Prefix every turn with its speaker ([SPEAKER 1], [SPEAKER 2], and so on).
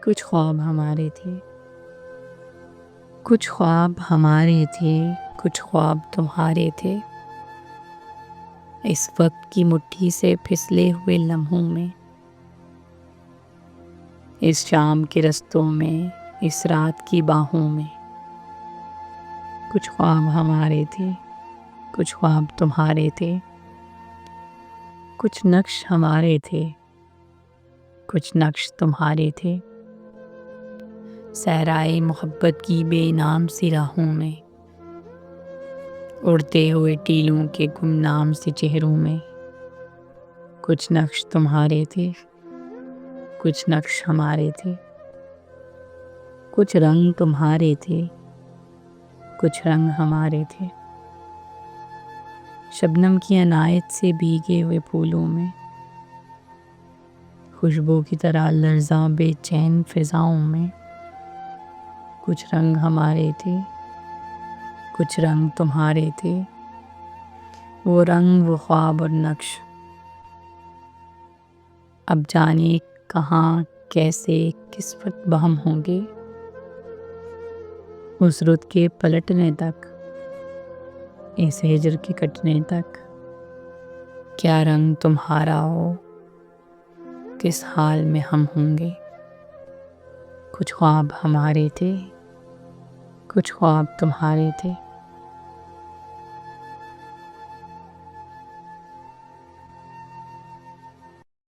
[SPEAKER 1] کچھ خواب ہمارے تھے، کچھ خواب ہمارے تھے، کچھ خواب تمہارے تھے۔ اس وقت کی مٹھی سے پھسلے ہوئے لمحوں میں، اس شام کے رستوں میں، اس رات کی باہوں میں، کچھ خواب ہمارے تھے، کچھ خواب تمہارے تھے۔ کچھ نقش ہمارے تھے، کچھ نقش تمہارے تھے۔ صحرائے محبت کی بے نام سی راہوں میں، اڑتے ہوئے ٹیلوں کے گمنام سے چہروں میں، کچھ نقش تمہارے تھے، کچھ نقش ہمارے تھے۔ کچھ رنگ تمہارے تھے، کچھ رنگ ہمارے تھے۔ شبنم کی عنایت سے بھیگے ہوئے پھولوں میں، خوشبو کی طرح لرزاں بے چین فضاؤں میں، کچھ رنگ ہمارے تھے، کچھ رنگ تمہارے تھے۔ وہ رنگ، وہ خواب اور نقش، اب جانے کہاں، کیسے، کس وقت بہم ہوں گے۔ اس رت کے پلٹنے تک، اس ہجر کے کٹنے تک، کیا رنگ تمہارا ہو، کس حال میں ہم ہوں گے۔ کچھ خواب ہمارے تھے، کچھ خواب تمہارے تھے۔